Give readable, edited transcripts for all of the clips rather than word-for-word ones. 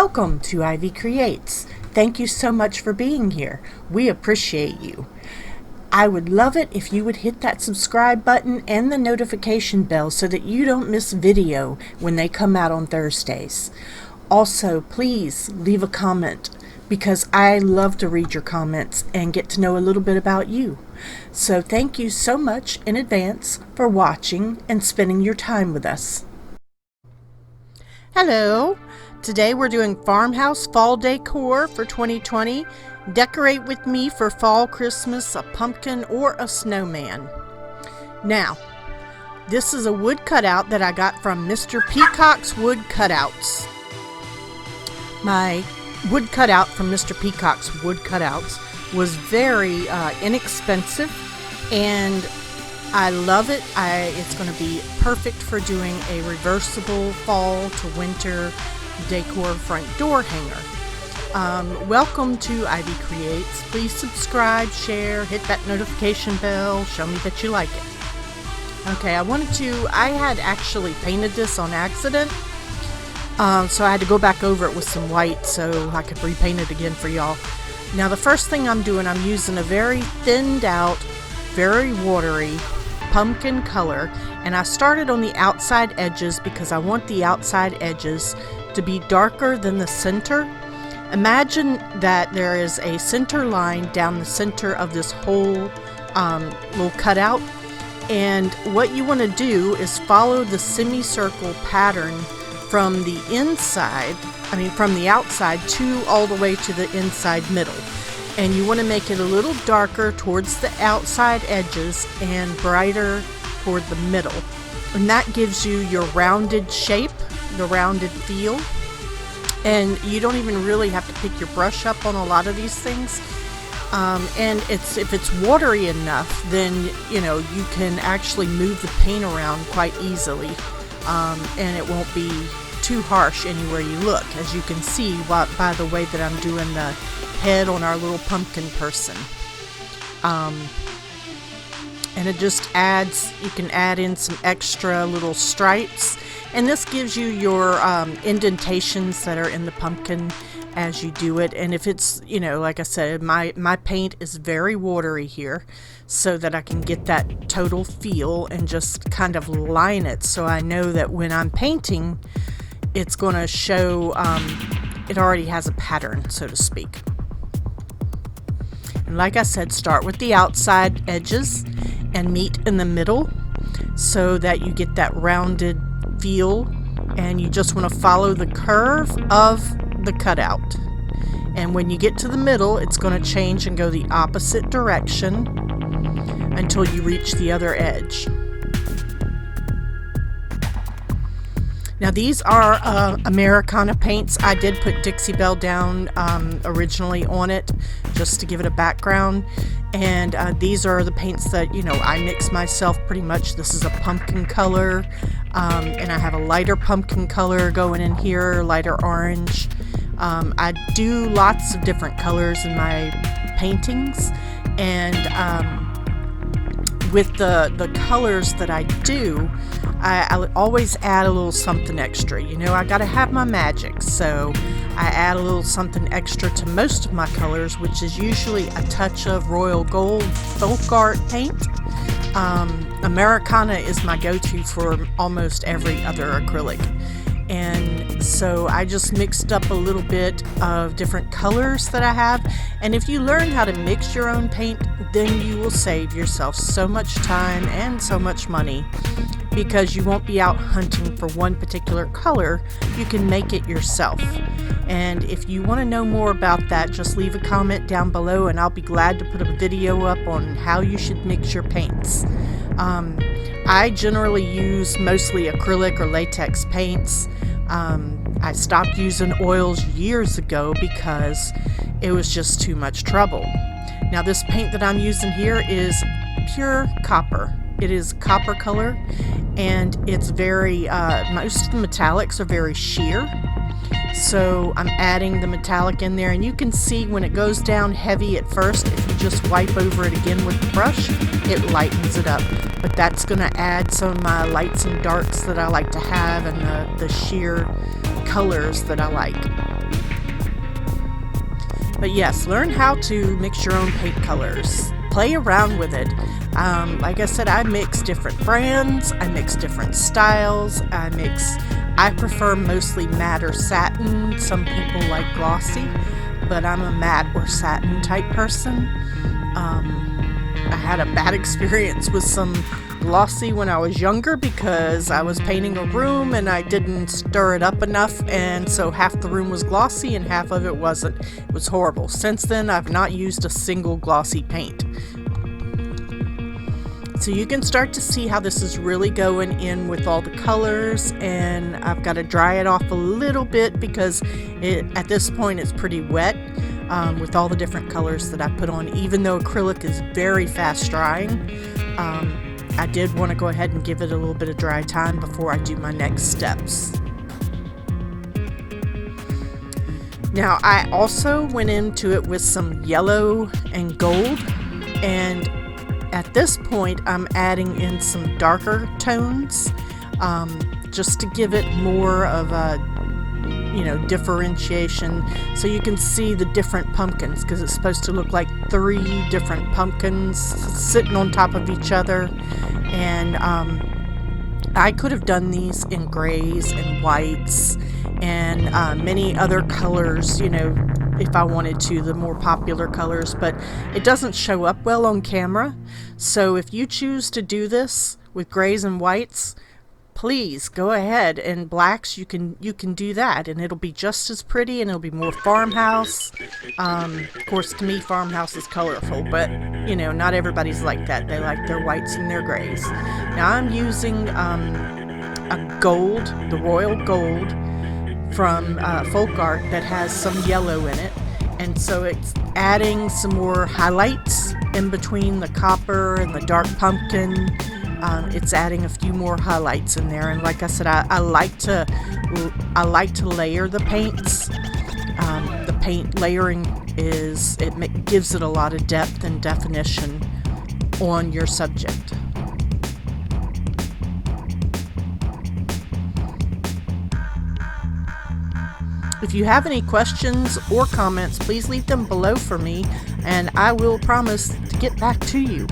Welcome to Ivycreates. Thank you so much for being here. We appreciate you. I would love it if you would hit that subscribe button and the notification bell so that you don't miss video when they come out on Thursdays. Also, please leave a comment because I love to read your comments and get to know a little bit about you. So thank you so much in advance for watching and spending your time with us. Hello. Today we're doing Farmhouse Fall Decor for 2020. Decorate with me for fall, Christmas, a pumpkin, or a snowman. Now, this is a wood cutout that I got from Mr. Peacock's Wood Cutouts. My wood cutout from Mr. Peacock's Wood Cutouts was very inexpensive, and I love it. It's going to be perfect for doing a reversible fall to winter decor front door hanger. Welcome to Ivycreates. Please subscribe, share, hit that notification bell, show me that you like it. Okay, I had actually painted this on accident, so I had to go back over it with some white so I could repaint it again for y'all. Now the first thing I'm doing, I'm using a very thinned out, very watery pumpkin color, and I started on the outside edges because I want the outside edges to be darker than the center. Imagine that there is a center line down the center of this whole little cutout, and what you want to do is follow the semicircle pattern from the from the outside to all the way to the inside middle, and you want to make it a little darker towards the outside edges and brighter toward the middle, and that gives you your rounded shape, the rounded feel. And you don't even really have to pick your brush up on a lot of these things, and if it's watery enough, then you can actually move the paint around quite easily, and it won't be too harsh anywhere you look, as you can see by the way that I'm doing the head on our little pumpkin person. And it just adds, you can add in some extra little stripes, and this gives you your indentations that are in the pumpkin as you do it. And if it's, like I said, my paint is very watery here, so that I can get that total feel and just kind of line it so I know that when I'm painting, it's going to show, it already has a pattern, so to speak. And like I said, start with the outside edges and meet in the middle so that you get that rounded feel, and you just want to follow the curve of the cutout. And when you get to the middle, it's going to change and go the opposite direction until you reach the other edge. Now these are Americana Paints. I did put Dixie Belle down originally on it just to give it a background, and these are the paints that I mix myself pretty much. This is a pumpkin color, and I have a lighter pumpkin color going in here, lighter orange. I do lots of different colors in my paintings, and with the colors that I do, I always add a little something extra. I gotta have my magic, so I add a little something extra to most of my colors, which is usually a touch of royal gold folk art paint. Americana is my go-to for almost every other acrylic, and so I just mixed up a little bit of different colors that I have. And if you learn how to mix your own paint, then you will save yourself so much time and so much money, because you won't be out hunting for one particular color. You can make it yourself. And if you want to know more about that, just leave a comment down below and I'll be glad to put a video up on how you should mix your paints. I generally use mostly acrylic or latex paints. I stopped using oils years ago because it was just too much trouble. Now this paint that I'm using here is pure copper. It is copper color, and it's very, most of the metallics are very sheer. So I'm adding the metallic in there, and you can see when it goes down heavy at first, if you just wipe over it again with the brush, it lightens it up. But that's going to add some of my lights and darks that I like to have, and the sheer colors that I like. But yes, learn how to mix your own paint colors. Play around with it. Like I said, I mix different brands, I mix different styles, I prefer mostly matte or satin. Some people like glossy, but I'm a matte or satin type person. I had a bad experience with some glossy when I was younger because I was painting a room and I didn't stir it up enough, and so half the room was glossy and half of it wasn't. It was horrible. Since then, I've not used a single glossy paint. So you can start to see how this is really going in with all the colors, and I've got to dry it off a little bit because at this point it's pretty wet with all the different colors that I put on. Even though acrylic is very fast drying, I did want to go ahead and give it a little bit of dry time before I do my next steps. Now I also went into it with some yellow and gold, and at this point I'm adding in some darker tones just to give it more of a differentiation, so you can see the different pumpkins, because it's supposed to look like 3 different pumpkins sitting on top of each other. And I could have done these in grays and whites and many other colors, if I wanted to, the more popular colors, but it doesn't show up well on camera. So if you choose to do this with grays and whites, please go ahead. And blacks, you can do that, and it'll be just as pretty, and it'll be more farmhouse. Of course, to me, farmhouse is colorful, but not everybody's like that. They like their whites and their grays. Now I'm using a gold, the royal gold from Folk Art that has some yellow in it, and so it's adding some more highlights in between the copper and the dark pumpkin. It's adding a few more highlights in there, and like I said, I like to layer the paints. The paint layering gives it a lot of depth and definition on your subject. If you have any questions or comments, please leave them below for me, and I will promise to get back to you.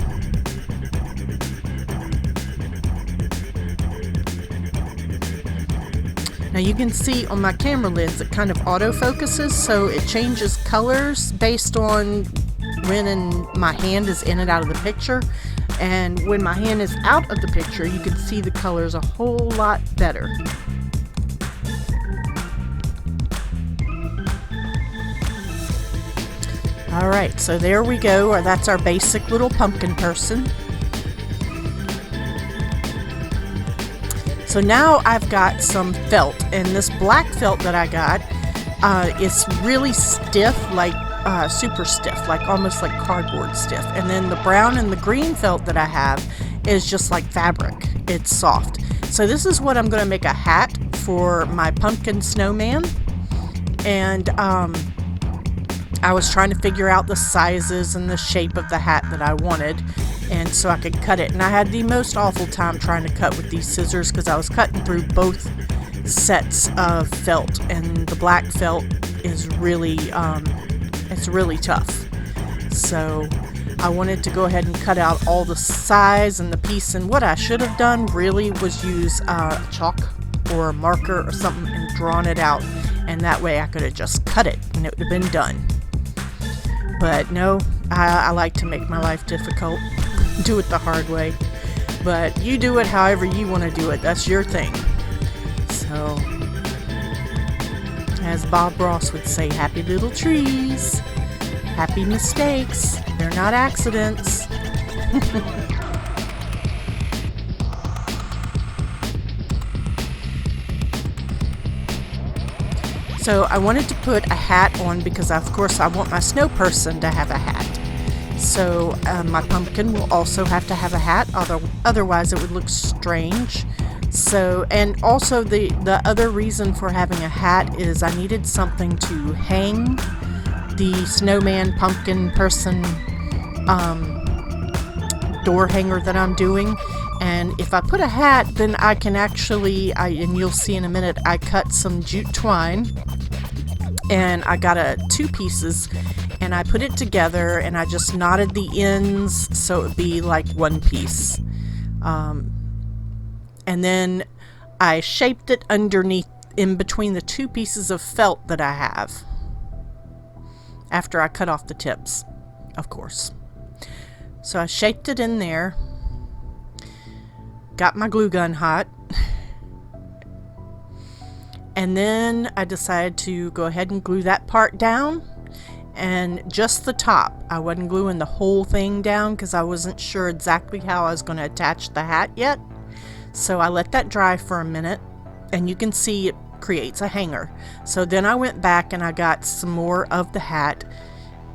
Now you can see on my camera lens it kind of autofocuses, so it changes colors based on when my hand is in and out of the picture. And when my hand is out of the picture, you can see the colors a whole lot better. Alright, so there we go. That's our basic little pumpkin person. So now I've got some felt, and this black felt that I got, it's really stiff, like super stiff, like almost like cardboard stiff. And then the brown and the green felt that I have is just like fabric. It's soft. So this is what I'm going to make a hat for my pumpkin snowman. And I was trying to figure out the sizes and the shape of the hat that I wanted, and so I could cut it. And I had the most awful time trying to cut with these scissors because I was cutting through both sets of felt, and the black felt is really it's really tough. So I wanted to go ahead and cut out all the size and the piece, and what I should have done really was use chalk or a marker or something and drawn it out, and that way I could have just cut it and it would have been done. But no, I like to make my life difficult, do it the hard way. But you do it however you want to do it. That's your thing. So, as Bob Ross would say, happy little trees, happy mistakes. They're not accidents. So I wanted to put a hat on because, of course, I want my snow person to have a hat. So my pumpkin will also have to have a hat, otherwise it would look strange. So, and also the other reason for having a hat is I needed something to hang the snowman pumpkin person door hanger that I'm doing. And if I put a hat, then I can actually, and you'll see in a minute, I cut some jute twine and I got two pieces, and I put it together, and I just knotted the ends so it would be like one piece. And then I shaped it underneath, in between the two pieces of felt that I have, after I cut off the tips, of course. So I shaped it in there, got my glue gun hot, and then I decided to go ahead and glue that part down, and just the top. I wasn't gluing the whole thing down because I wasn't sure exactly how I was going to attach the hat yet. So I let that dry for a minute, and you can see it creates a hanger. So then I went back and I got some more of the hat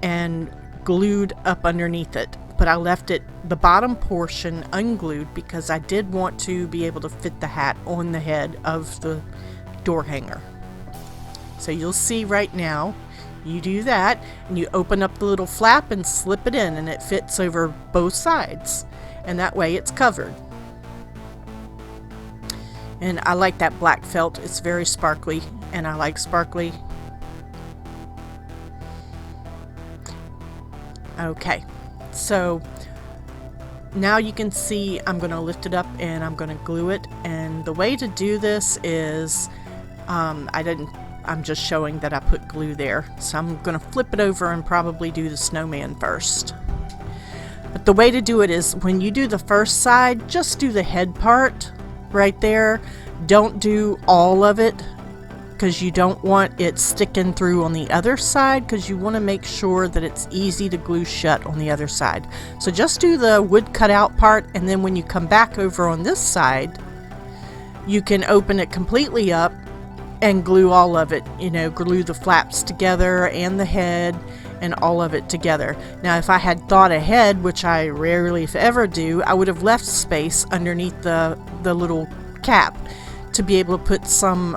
and glued up underneath it, but I left it, the bottom portion, unglued because I did want to be able to fit the hat on the head of the door hanger. So you'll see right now, you do that and you open up the little flap and slip it in, and it fits over both sides, and that way it's covered. And I like that black felt. It's very sparkly, and I like sparkly. Okay, so now you can see I'm going to lift it up and I'm going to glue it. And the way to do this is, I'm just showing that I put glue there. So I'm going to flip it over and probably do the snowman first. But the way to do it is, when you do the first side, just do the head part right there. Don't do all of it, because you don't want it sticking through on the other side, because you want to make sure that it's easy to glue shut on the other side. So just do the wood cutout part, and then when you come back over on this side, you can open it completely up and glue all of it, you know, glue the flaps together and the head and all of it together. Now, if I had thought ahead, which I rarely if ever do, I would have left space underneath the little cap to be able to put some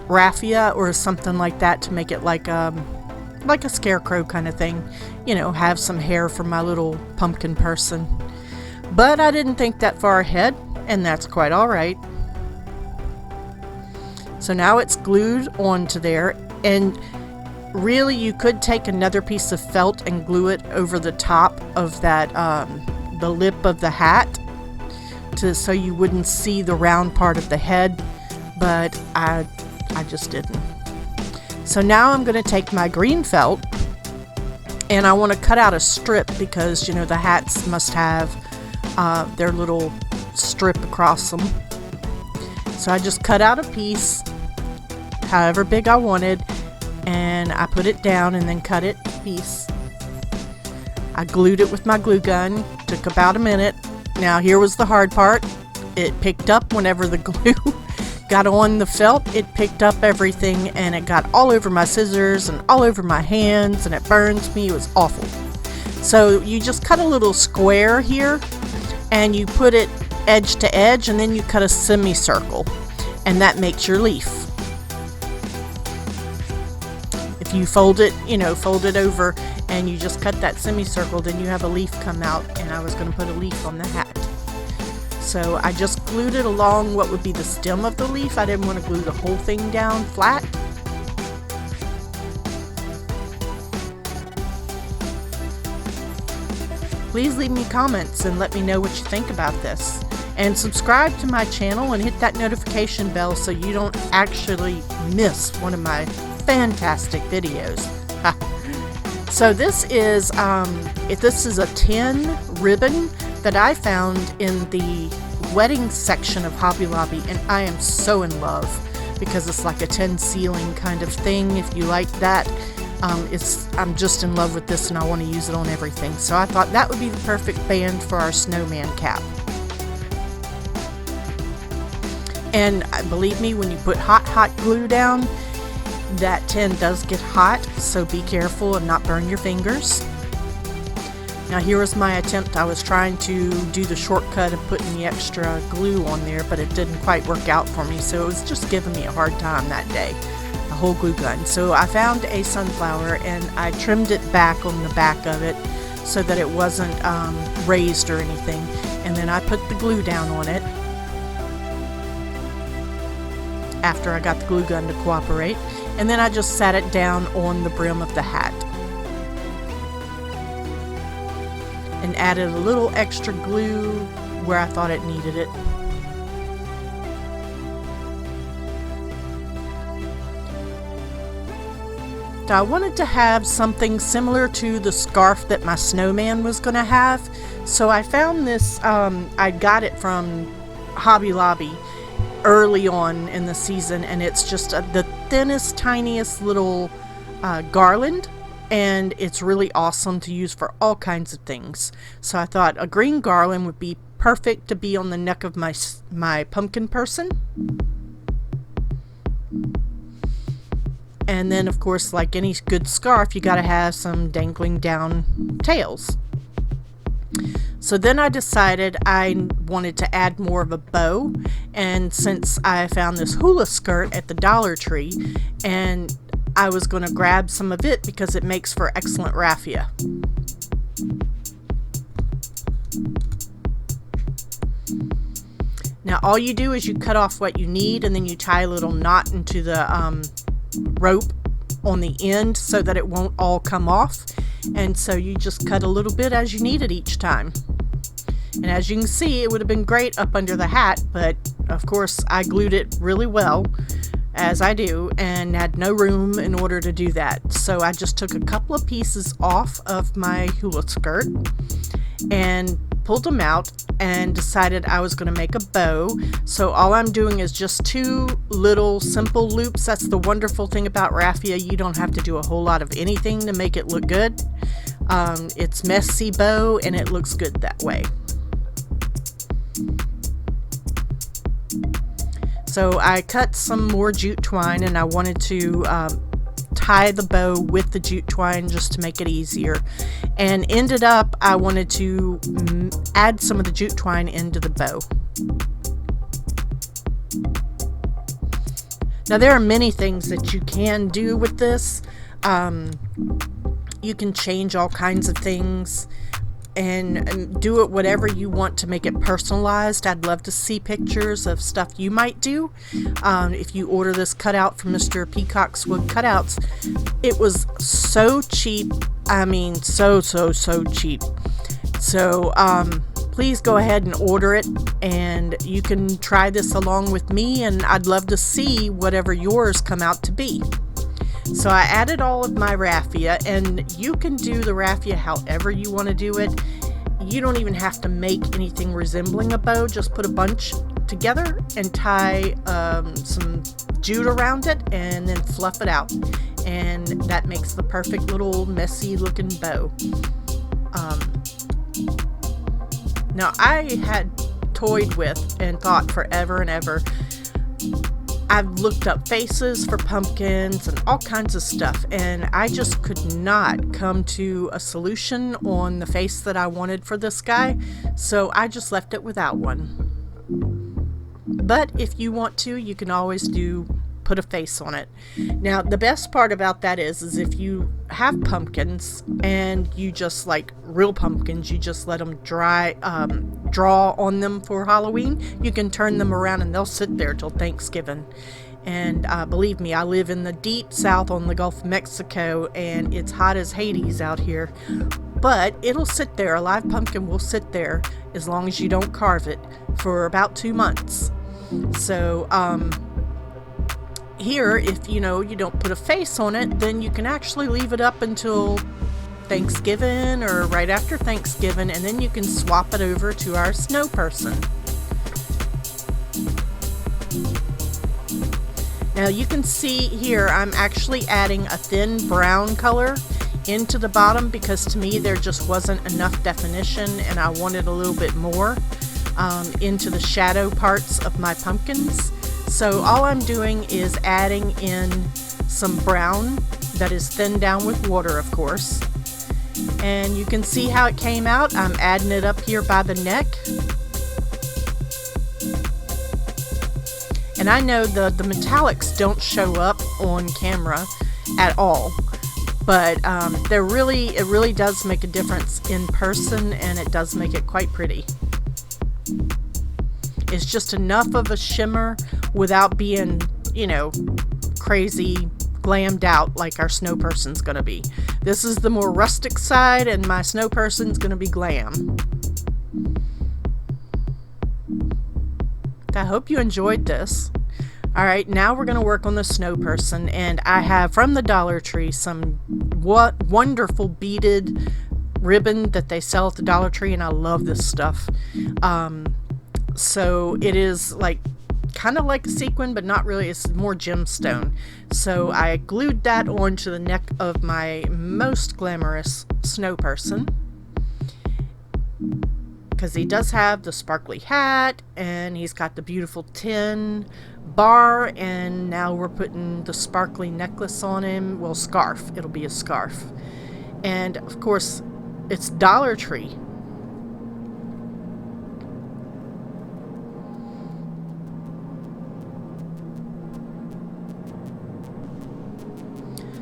raffia or something like that to make it like a scarecrow kind of thing, you know, have some hair for my little pumpkin person. But I didn't think that far ahead, and that's quite all right. So now it's glued onto there, and really you could take another piece of felt and glue it over the top of that, the lip of the hat, so you wouldn't see the round part of the head, but I just didn't. So now I'm going to take my green felt, and I want to cut out a strip, because, you know, the hats must have their little strip across them. So I just cut out a piece, however big I wanted, and I put it down and then cut it a piece. I glued it with my glue gun. Took about a minute. Now here was the hard part. It picked up whenever the glue got on the felt. It picked up everything, and it got all over my scissors and all over my hands, and it burns me. It was awful. So you just cut a little square here, and you put it edge to edge, and then you cut a semicircle, and that makes your leaf. If you fold it, you know, fold it over, and you just cut that semicircle, then you have a leaf come out, and I was going to put a leaf on the hat. So I just glued it along what would be the stem of the leaf. I didn't want to glue the whole thing down flat. Please leave me comments and let me know what you think about this. And subscribe to my channel and hit that notification bell so you don't actually miss one of my fantastic videos. So this is a tin ribbon that I found in the wedding section of Hobby Lobby, and I am so in love because it's like a tin ceiling kind of thing. If you like that, I'm just in love with this, and I want to use it on everything. So I thought that would be the perfect band for our snowman cap. And believe me, when you put hot glue down, that tin does get hot, so be careful and not burn your fingers. Now here was my attempt. I was trying to do the shortcut of putting the extra glue on there, but it didn't quite work out for me, so it was just giving me a hard time that day, the whole glue gun. So I found a sunflower, and I trimmed it back on the back of it so that it wasn't raised or anything, and then I put the glue down on it. after I got the glue gun to cooperate, and then I just sat it down on the brim of the hat and added a little extra glue where I thought it needed it. I wanted to have something similar to the scarf that my snowman was going to have, so I found this, I got it from Hobby Lobby early on in the season, and it's just the thinnest, tiniest little garland, and it's really awesome to use for all kinds of things. So I thought a green garland would be perfect to be on the neck of my pumpkin person. And then, of course, like any good scarf, you got to have some dangling down tails. So then I decided I wanted to add more of a bow, and since I found this hula skirt at the Dollar Tree, and I was going to grab some of it because it makes for excellent raffia. Now all you do is you cut off what you need, and then you tie a little knot into the rope on the end so that it won't all come off, and so you just cut a little bit as you need it each time. And as you can see, it would have been great up under the hat, but of course I glued it really well, as I do, and had no room in order to do that. So I just took a couple of pieces off of my hula skirt and pulled them out and decided I was going to make a bow. So all I'm doing is just 2 little simple loops. That's the wonderful thing about raffia. You don't have to do a whole lot of anything to make it look good. It's messy bow, and it looks good that way. So I cut some more jute twine, and I wanted to tie the bow with the jute twine just to make it easier, and ended up I wanted to add some of the jute twine into the bow. Now there are many things that you can do with this. You can change all kinds of things and do it whatever you want to make it personalized. I'd love to see pictures of stuff you might do. If you order this cutout from Mr. Peacock's Wood Cutouts, it was so cheap. I mean, so cheap. So please go ahead and order it, and you can try this along with me, and I'd love to see whatever yours come out to be. So I added all of my raffia, and you can do the raffia however you want to do it. You don't even have to make anything resembling a bow. Just put a bunch together and tie some jute around it, and then fluff it out. And that makes the perfect little messy looking bow. Now I had toyed with and thought forever and ever. I've looked up faces for pumpkins and all kinds of stuff, and I just could not come to a solution on the face that I wanted for this guy, so I just left it without one. But if you want to, you can always put a face on it. Now the best part about that is if you have pumpkins and you just, like real pumpkins, you just let them dry, draw on them for Halloween, you can turn them around and they'll sit there till Thanksgiving. And believe me, I live in the deep south on the Gulf of Mexico, and it's hot as Hades out here, but it'll sit there. A live pumpkin will sit there as long as you don't carve it for about 2 months. So here, if you don't put a face on it, then you can actually leave it up until Thanksgiving or right after Thanksgiving, and then you can swap it over to our snow person. Now you can see here I'm actually adding a thin brown color into the bottom because to me there just wasn't enough definition, and I wanted a little bit more into the shadow parts of my pumpkins. So all I'm doing is adding in some brown that is thinned down with water, of course. And you can see how it came out. I'm adding it up here by the neck. And I know the metallics don't show up on camera at all, but it really does make a difference in person, and it does make it quite pretty. It's just enough of a shimmer without being you know, crazy glammed out like our snow person's gonna be. This is the more rustic side, and my snow person's gonna be glam. I hope you enjoyed this. Alright, now we're going to work on the snow person, and I have from the Dollar Tree some wonderful beaded ribbon that they sell at the Dollar Tree, and I love this stuff. So it is like kind of like a sequin, but not really. It's more gemstone. So I glued that onto the neck of my most glamorous snow person, because he does have the sparkly hat, and he's got the beautiful tin bar, and now we're putting the sparkly necklace on him. Well, scarf. It'll be a scarf. And of course, it's Dollar Tree.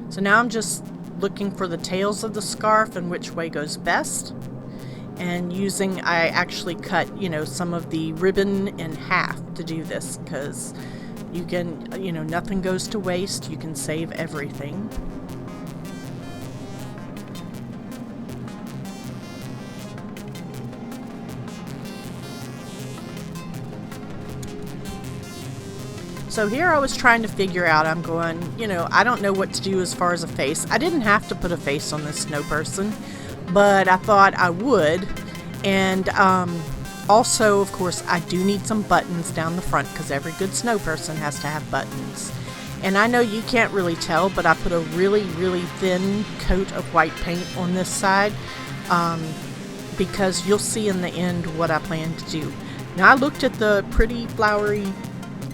So now I'm just looking for the tails of the scarf and which way goes best. And I actually cut, you know, some of the ribbon in half to do this, because you can, you know, nothing goes to waste. You can save everything. So here I was trying to figure out, I'm going, you know, I don't know what to do as far as a face. I didn't have to put a face on this snow person, but I thought I would. And also, of course, I do need some buttons down the front, because every good snow person has to have buttons. And I know you can't really tell, but I put a really, really thin coat of white paint on this side, because you'll see in the end what I plan to do. Now, I looked at the pretty flowery,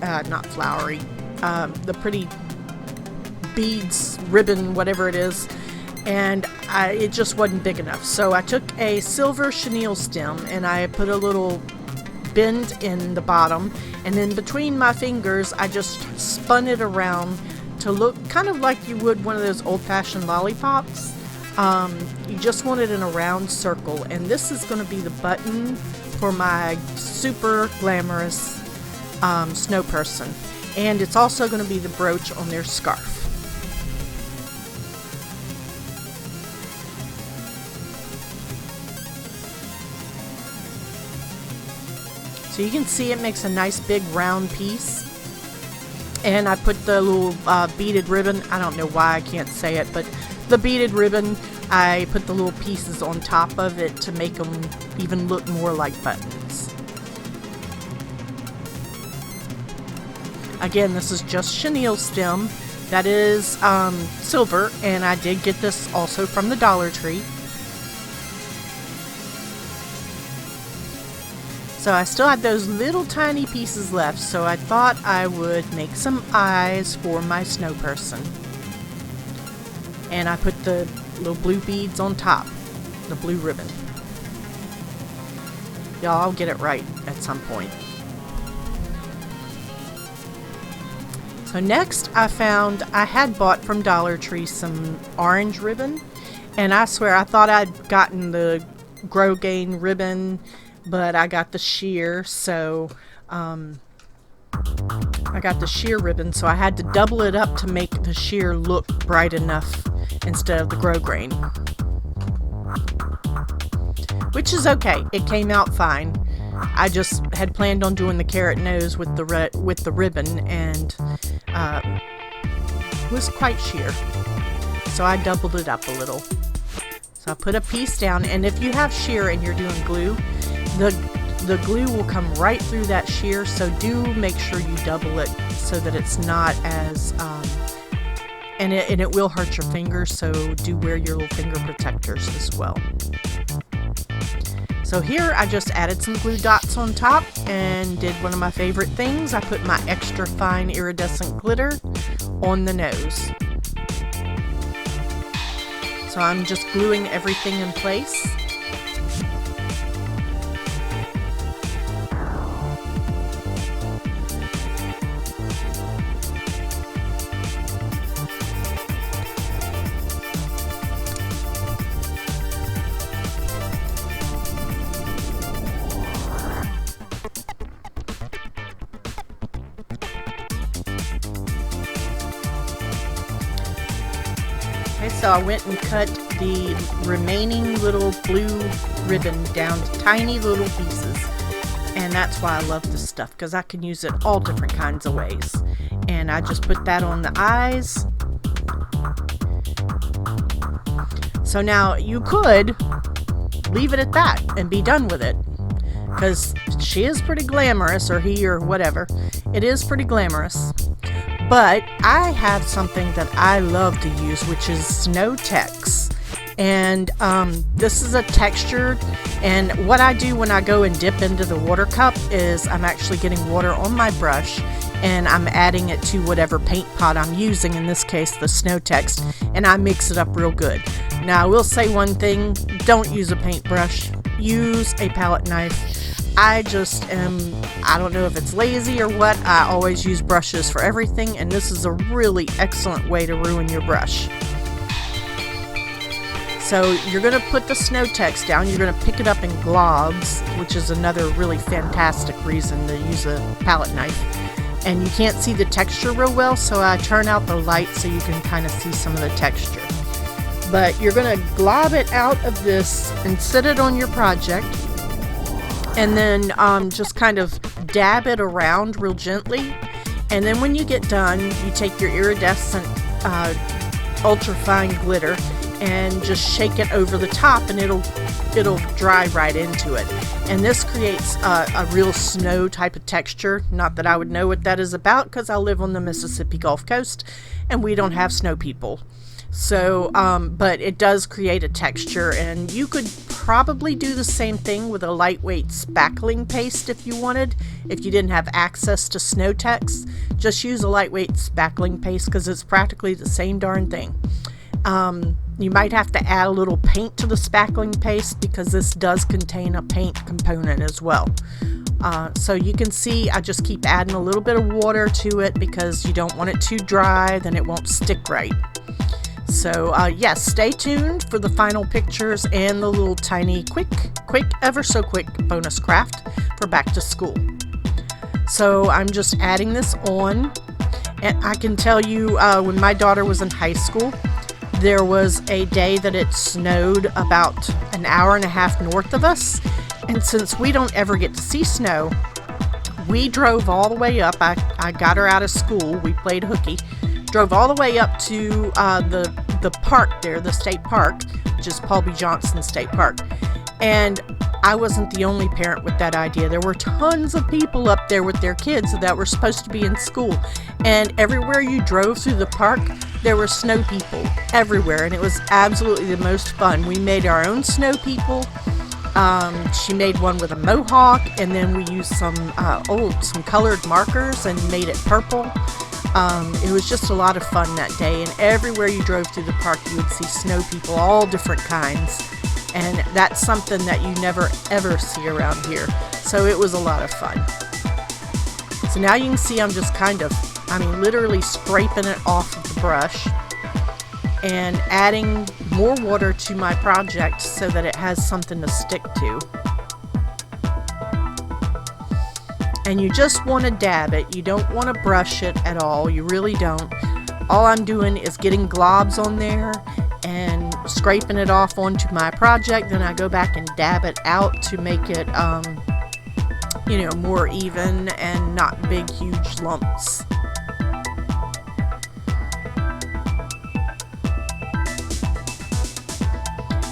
the pretty beads, ribbon, whatever it is, and it just wasn't big enough. So I took a silver chenille stem, and I put a little bend in the bottom, and then between my fingers I just spun it around to look kind of like you would one of those old-fashioned lollipops. You just want it in a round circle, and this is going to be the button for my super glamorous snow person, and it's also going to be the brooch on their scarf. So you can see it makes a nice big round piece, and I put the little beaded ribbon, I don't know why I can't say it, but the beaded ribbon, I put the little pieces on top of it to make them even look more like buttons. Again, this is just chenille stem. That is silver, and I did get this also from the Dollar Tree. So I still had those little tiny pieces left, so I thought I would make some eyes for my snow person. And I put the little blue beads on top, the blue ribbon. Y'all, I'll get it right at some point. So next I had bought from Dollar Tree some orange ribbon, and I swear I thought I'd gotten the Grosgain ribbon, but I got the sheer, so I got the sheer ribbon, so I had to double it up to make the sheer look bright enough instead of the Grosgain, which is okay. It came out fine. I just had planned on doing the carrot nose with the ribbon, and it was quite sheer, so I doubled it up a little. So I put a piece down, and if you have sheer and you're doing glue, the glue will come right through that sheer, so do make sure you double it so that it's not as and it will hurt your fingers, so do wear your little finger protectors as well. So here I just added some glue dots on top and did one of my favorite things. I put my extra fine iridescent glitter on the nose. So I'm just gluing everything in place. Okay, so I went and cut the remaining little blue ribbon down to tiny little pieces. And that's why I love this stuff, because I can use it all different kinds of ways. And I just put that on the eyes. So now you could leave it at that and be done with it, because she is pretty glamorous, or he, or whatever. It is pretty glamorous. But I have something that I love to use, which is snow text. And this is a textured, and what I do when I go and dip into the water cup is I'm actually getting water on my brush and I'm adding it to whatever paint pot I'm using, in this case the snow text, and I mix it up real good. Now I will say one thing, don't use a paintbrush, use a palette knife. I don't know if it's lazy or what, I always use brushes for everything, and this is a really excellent way to ruin your brush. So you're going to put the snow text down, you're going to pick it up in globs, which is another really fantastic reason to use a palette knife. And you can't see the texture real well, so I turn out the light so you can kind of see some of the texture. But you're going to glob it out of this and sit it on your project. And then just kind of dab it around real gently. And then when you get done, you take your iridescent ultra fine glitter and just shake it over the top, and it'll dry right into it. And this creates a real snow type of texture. Not that I would know what that is about, because I live on the Mississippi Gulf Coast and we don't have snow people. So, but it does create a texture, and you could probably do the same thing with a lightweight spackling paste if you wanted. If you didn't have access to snow text, just use a lightweight spackling paste, because it's practically the same darn thing. You might have to add a little paint to the spackling paste, because this does contain a paint component as well. So you can see I just keep adding a little bit of water to it, because you don't want it too dry, then it won't stick right. So yes, stay tuned for the final pictures and the little tiny quick, ever so quick bonus craft for back to school. So I'm just adding this on, and I can tell you when my daughter was in high school, there was a day that it snowed about an hour and a half north of us, and since we don't ever get to see snow, we drove all the way up. I got her out of school, we played hooky, drove all the way up to the park there, the state park, which is Paul B. Johnson State Park. And I wasn't the only parent with that idea. There were tons of people up there with their kids that were supposed to be in school. And everywhere you drove through the park, there were snow people everywhere. And it was absolutely the most fun. We made our own snow people. She made one with a mohawk, and then we used some colored markers and made it purple. It was just a lot of fun that day, and everywhere you drove through the park you would see snow people, all different kinds, and that's something that you never ever see around here. So it was a lot of fun. So now you can see I'm just literally scraping it off of the brush and adding more water to my project so that it has something to stick to. And you just want to dab it. You don't want to brush it at all. You really don't. All I'm doing is getting globs on there and scraping it off onto my project. Then I go back and dab it out to make it, more even and not big, huge lumps.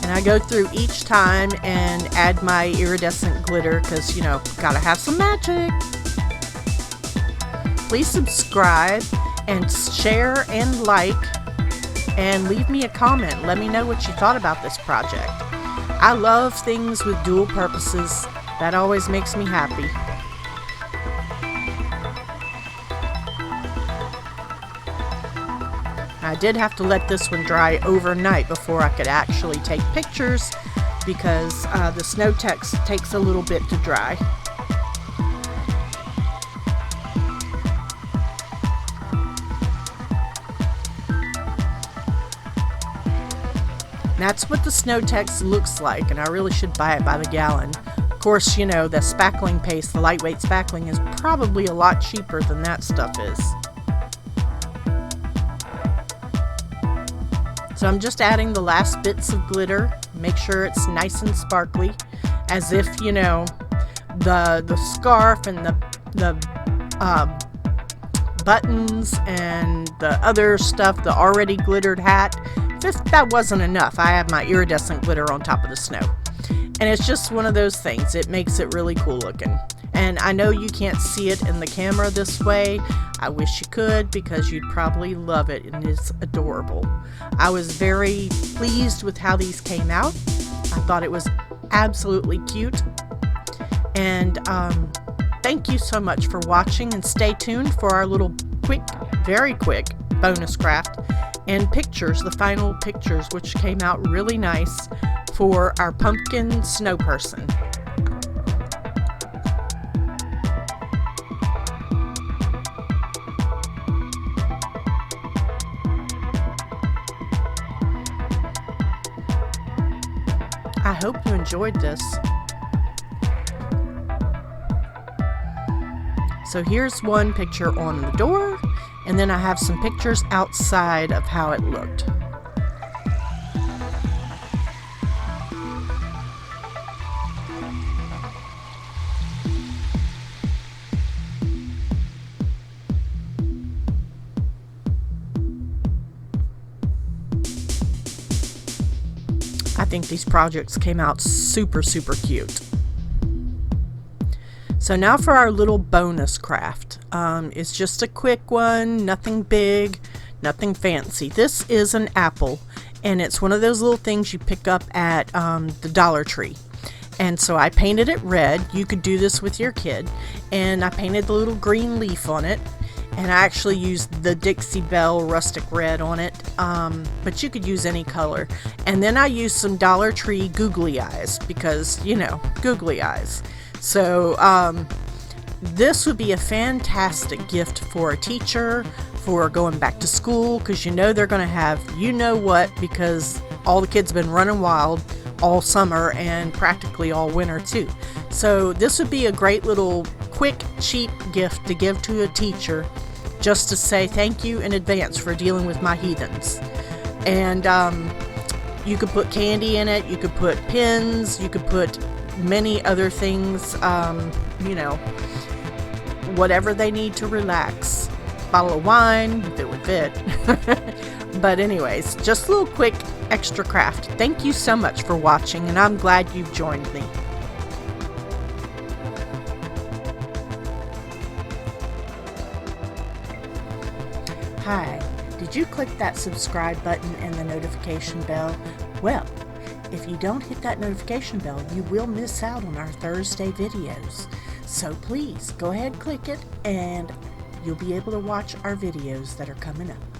And I go through each time and add my iridescent glitter, because, gotta have some magic. Please subscribe and share and like, and leave me a comment. Let me know what you thought about this project. I love things with dual purposes. That always makes me happy. I did have to let this one dry overnight before I could actually take pictures, because the snow text takes a little bit to dry. That's what the snow text looks like, and I really should buy it by the gallon. Of course, the spackling paste, the lightweight spackling, is probably a lot cheaper than that stuff is. So I'm just adding the last bits of glitter. Make sure it's nice and sparkly, as if, you know, the scarf and the buttons and the other stuff, the already glittered hat, if that wasn't enough, I have my iridescent glitter on top of the snow. And it's just one of those things. It makes it really cool looking. And I know you can't see it in the camera this way. I wish you could, because you'd probably love it, and it's adorable. I was very pleased with how these came out. I thought it was absolutely cute. And thank you so much for watching, and stay tuned for our little quick, very quick bonus craft and pictures, the final pictures, which came out really nice for our pumpkin snow person. I hope you enjoyed this. So here's one picture on the door, and then I have some pictures outside of how it looked. I think these projects came out super cute. So now for our little bonus craft. It's just a quick one, nothing big, nothing fancy. This is an apple, and it's one of those little things you pick up at the Dollar Tree. And so I painted it red. You could do this with your kid. And I painted the little green leaf on it. And I actually used the Dixie Belle rustic red on it, but you could use any color. And then I used some Dollar Tree googly eyes, because, you know, googly eyes. So this would be a fantastic gift for a teacher, for going back to school, because you know they're going to have you know what, because all the kids have been running wild all summer and practically all winter too. So this would be a great little quick, cheap gift to give to a teacher, just to say thank you in advance for dealing with my heathens. And you could put candy in it, you could put pins, you could put many other things, you know, whatever they need to relax. Bottle of wine, if it would fit. But anyways, just a little quick extra craft. Thank you so much for watching, and I'm glad you've joined me. Hi, did you click that subscribe button and the notification bell? Well, if you don't hit that notification bell, you will miss out on our Thursday videos. So please go ahead, click it, and you'll be able to watch our videos that are coming up.